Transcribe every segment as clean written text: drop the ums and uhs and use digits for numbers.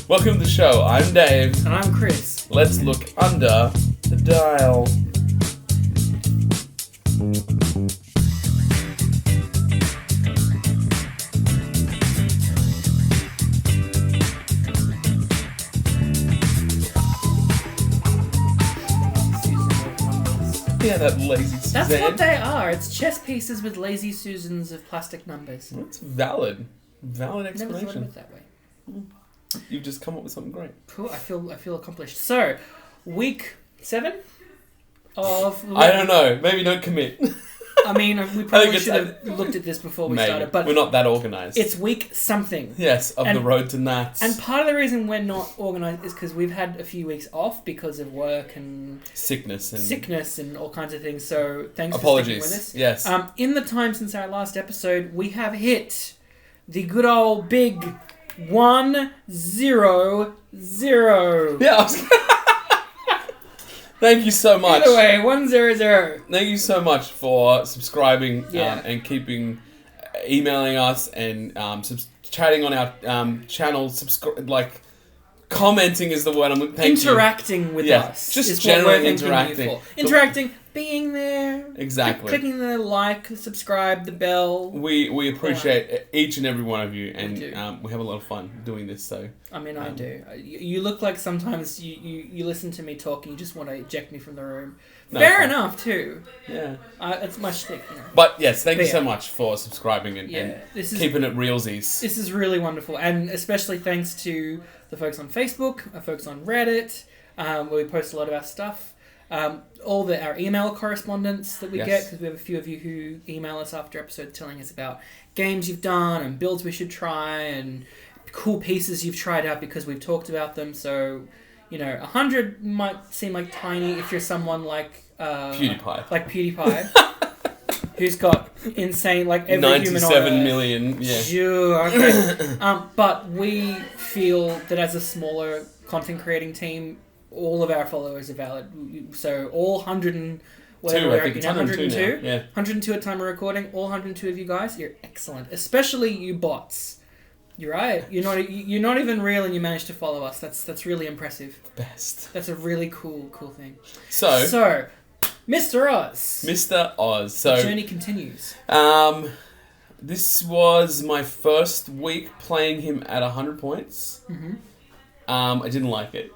Welcome to the show. I'm Dave. And I'm Chris. Let's look under the dial. Yeah, that lazy Suzanne. That's what they are. It's chess pieces with lazy Susans of plastic numbers. That's valid. Valid Never thought of explanation. it that way. You've just come up with something great. Cool. I feel accomplished. So, week 7 of... I don't know. Maybe don't commit. I mean, we probably should have looked at this before we started, but we're not that organised. it's week something. Yes, of the road to Nats. And part of the reason we're not organised is because we've had a few weeks off because of work and sickness and all kinds of things. So thanks apologies. For sticking with us. Yes. In the time since our last episode, we have hit the good old big 100. Yeah. Thank you so much. Either way, 100. Thank you so much for subscribing Yeah. and emailing us and chatting on our channel. Commenting is the word I'm looking. Interacting with us. Just is generally what we're interacting. Interacting, being there. Exactly. Clicking the like, subscribe, the bell. We appreciate each and every one of you, and do. we have a lot of fun doing this. So I mean, I do. You look like sometimes you listen to me talk and you just want to eject me from the room. No, Fair fine. enough, too. Yeah. It's my shtick, you know. But yes, thank you Yeah. so much for subscribing and keeping it realsies. This is really wonderful, and especially thanks to the folks on Facebook, folks on Reddit, where we post a lot of our stuff. Our email correspondence that we get, because we have a few of you who email us after episode telling us about games you've done and builds we should try and cool pieces you've tried out because we've talked about them. So, 100 might seem like tiny if you're someone like PewDiePie. Who's got insane, like every 97 human on Earth. million, yeah. Sure, okay. But we feel that as a smaller content creating team, all of our followers are valid. So all 100 and whatever I think it's 102 now. Yeah. 102 at time of recording. All 102 of you guys, you're excellent. Especially you bots. You're right. You're not even real, and you managed to follow us. That's really impressive. Best. That's a really cool thing. So Mr. Oz. Mr. Oz. So the journey continues. This was my first week playing him at 100 points. Mm-hmm. I didn't like it.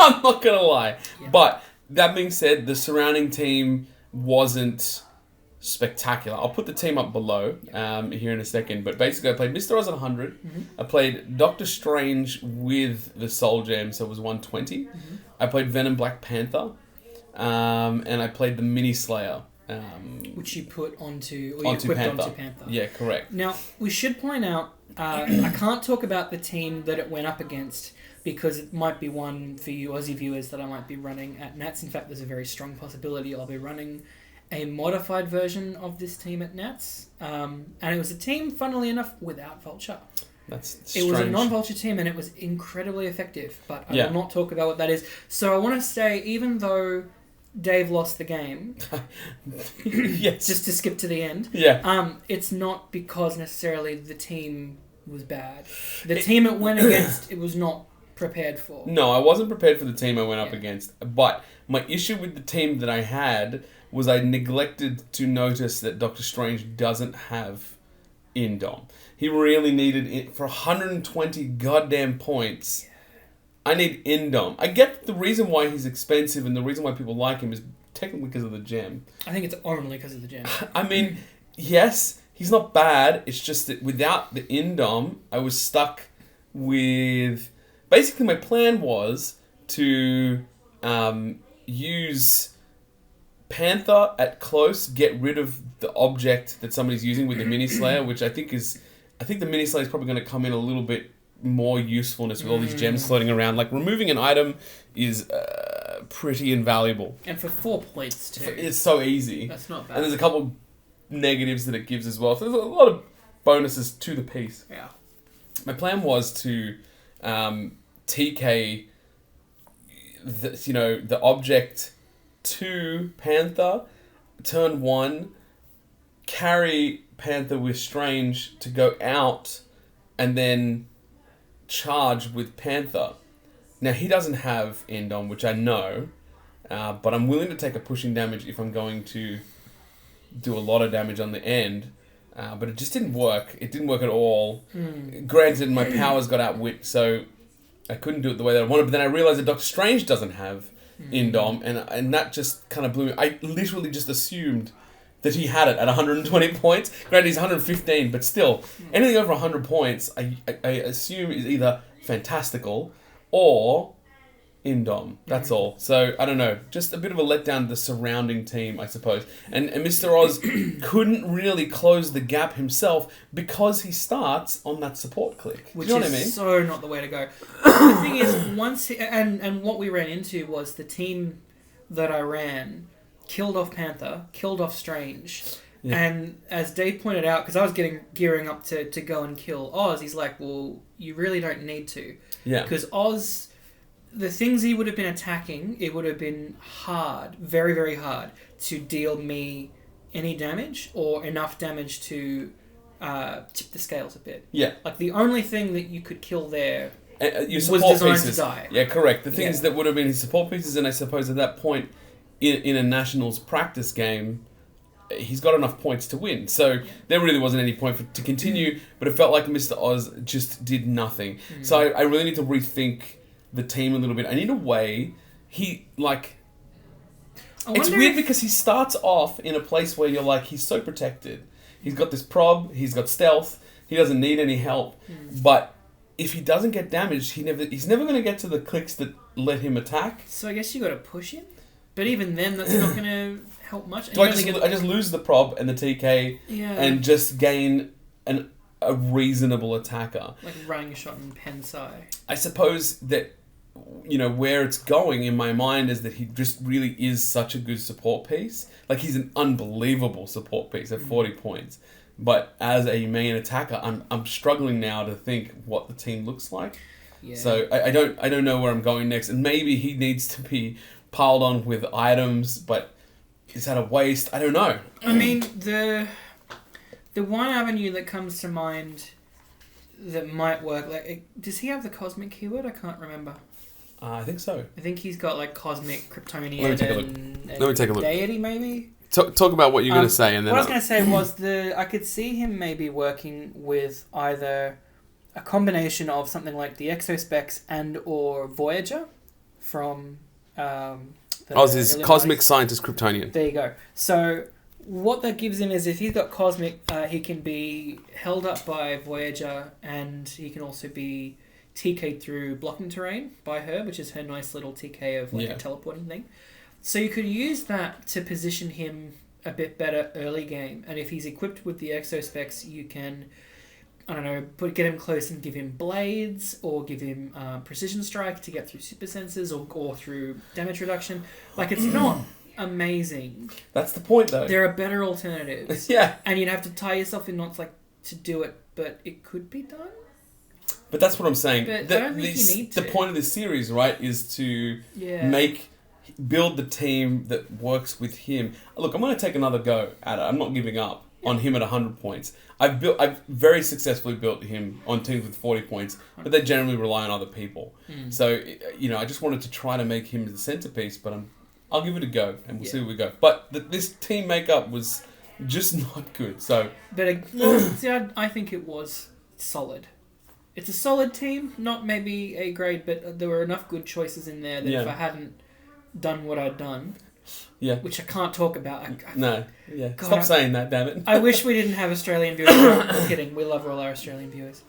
I'm not gonna lie. Yeah. But that being said, the surrounding team wasn't spectacular. I'll put the team up below here in a second. But basically, I played Mr. Oz at 100. Mm-hmm. I played Doctor Strange with the Soul Gem, so it was 120. Mm-hmm. I played Venom Black Panther. And I played the Mini Slayer. Which you put onto Panther. Panther. Yeah, correct. Now, we should point out, I can't talk about the team that it went up against because it might be one for you Aussie viewers that I might be running at Nats. In fact, there's a very strong possibility I'll be running a modified version of this team at Nats. And it was a team, funnily enough, without Vulture. That's strange. It was a non-Vulture team and it was incredibly effective, but I Yeah. will not talk about what that is. So I want to say, even though Dave lost the game, Yes. just to skip to the end, it's not because necessarily the team was bad. The team it went against, it was not prepared for. No, I wasn't prepared for the team I went up against. But my issue with the team that I had was I neglected to notice that Doctor Strange doesn't have Indom. He really needed it for 120 goddamn points. I need Indom. I get the reason why he's expensive and the reason why people like him is technically because of the gem. I think it's only because of the gem. I mean, yes, he's not bad. It's just that without the Indom, I was stuck with... Basically, my plan was to use Panther at close, get rid of the object that somebody's using with the Mini Slayer, which I think the Mini Slayer is probably going to come in a little bit more usefulness with all these gems floating around. Like, removing an item is pretty invaluable. And for 4 points, too. It's so easy. That's not bad. And there's a couple negatives that it gives as well. So there's a lot of bonuses to the piece. Yeah. My plan was to TK the object to Panther, turn 1, carry Panther with Strange to go out, and then charge with Panther. Now, he doesn't have end on, which I know, but I'm willing to take a pushing damage if I'm going to do a lot of damage on the end. But it just didn't work. It didn't work at all. Granted, my powers got outwit, so I couldn't do it the way that I wanted. But then I realized that Doctor Strange doesn't have Indom, and that just kind of blew me. I literally just assumed that he had it at 120 points. Granted, he's 115, but still, anything over 100 points, I assume is either fantastical or Indom. That's all. So, I don't know. Just a bit of a letdown to the surrounding team, I suppose. And Mr. Oz couldn't really close the gap himself because he starts on that support click. Which Do you know is what I mean? so not the way to go. The thing is, and what we ran into was the team that I ran killed off Panther, killed off Strange. Yeah. And as Dave pointed out, because I was gearing up to go and kill Oz, he's like, well, you really don't need to. Yeah. Because Oz, the things he would have been attacking, it would have been hard, very, very hard, to deal me any damage or enough damage to tip the scales a bit. Yeah. Like, the only thing that you could kill there your was designed pieces. to die. Yeah, correct. The things that would have been his support pieces, and I suppose at that point, in a Nationals practice game, he's got enough points to win. So there really wasn't any point to continue, but it felt like Mr. Oz just did nothing. So I really need to rethink the team a little bit. And in a way, it's weird because he starts off in a place where you're like, he's so protected. He's got this prob, he's got stealth, he doesn't need any help. But if he doesn't get damaged, he's never going to get to the clicks that let him attack. So I guess you got to push him. But even then, that's not going to help much. So I just lose the prob and the TK and just gain a reasonable attacker. Like running shot and Pensai. I suppose that, where it's going in my mind is that he just really is such a good support piece. Like, he's an unbelievable support piece at 40 points. But as a main attacker, I'm struggling now to think what the team looks like. Yeah. So I don't know where I'm going next. And maybe he needs to be piled on with items, but is that a waste? I don't know. I mean, the one avenue that comes to mind that might work, does he have the cosmic keyword? I can't remember. I think so. I think he's got cosmic, Kryptonian, Let me take a look. Deity maybe. Talk about what you're going to say, and then what I was going to say was I could see him maybe working with either a combination of something like the Exospecs and or Voyager from Oz is Cosmic Scientist Kryptonian. There you go. So what that gives him is if he's got Cosmic, he can be held up by Voyager, and he can also be TK'd through blocking terrain by her, which is her nice little TK of a teleporting thing. So you could use that to position him a bit better early game, and if he's equipped with the Exospecs, you can, I don't know, get him close and give him blades, or give him precision strike to get through super senses, or through damage reduction. Like, it's not amazing. That's the point, though. There are better alternatives. Yeah. And you'd have to tie yourself in knots to do it, but it could be done. But that's what I'm saying. But I don't think you need to. The point of this series, right, is to build the team that works with him. Look, I'm going to take another go at it. I'm not giving up on him at 100 points. I've very successfully built him on teams with 40 points, but they generally rely on other people. So, I just wanted to try to make him the centerpiece, but I'll give it a go, and we'll see where we go. But this team makeup was just not good. So, I think it was solid. It's a solid team, not maybe A grade, but there were enough good choices in there that if I hadn't done what I'd done, which I can't talk about. God, stop saying that, damn it. I wish we didn't have Australian viewers. I'm kidding. We love all our Australian viewers.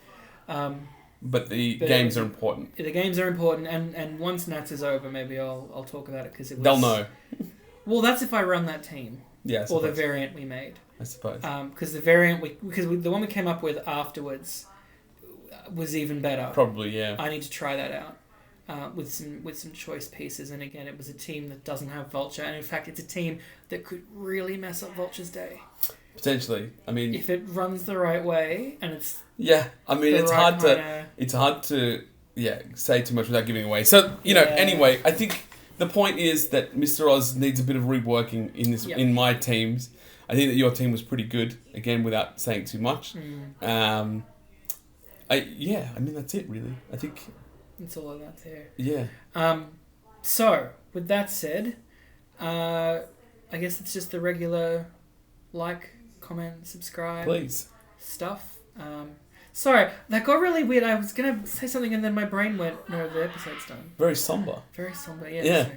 But the games are important. The games are important, and once Nats is over, maybe I'll talk about it because they'll know. Well, that's if I run that team. Yeah, or the variant we made. I suppose. Because the variant the one we came up with afterwards was even better. Probably, yeah. I need to try that out with some choice pieces. And again, it was a team that doesn't have Vulture, and in fact, it's a team that could really mess up Vulture's day. Potentially, I mean, if it runs the right way, and it's I mean, it's hard to say too much without giving away. So anyway, I think the point is that Mr. Oz needs a bit of reworking in my teams. I think that your team was pretty good, again, without saying too much. I mean, that's it, really. I think... It's all of that there. Yeah. So, with that said, I guess it's just the regular like, comment, subscribe Please. stuff. Sorry, that got really weird. I was going to say something and then my brain went, no, the episode's done. Very somber. Very somber, yeah. Yeah,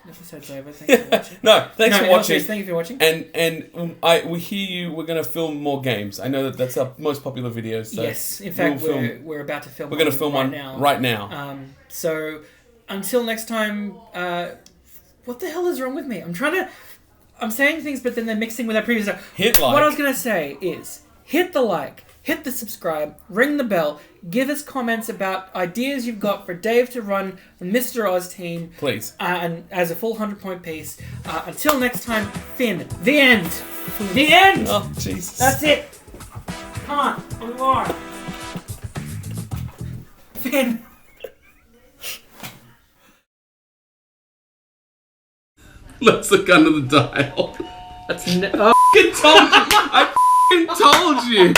Episode's over. Thanks for watching. Thanks for watching. Thank you for watching. And we hear you. We're going to film more games. I know that's our most popular videos. So yes, in fact, we're about to film. We're going to film one right now. So until next time, what the hell is wrong with me? I'm saying things, but then they're mixing with our previous stuff. Hit like. What I was going to say is hit the like, hit the subscribe, ring the bell, give us comments about ideas you've got for Dave to run the Mr. Oz team. Please. And as a full 100-point piece. Until next time, Finn, the end. The end! Oh, Jesus. That's it. Come on, one more. Finn. Let's look under the dial. That's I told you. I told you.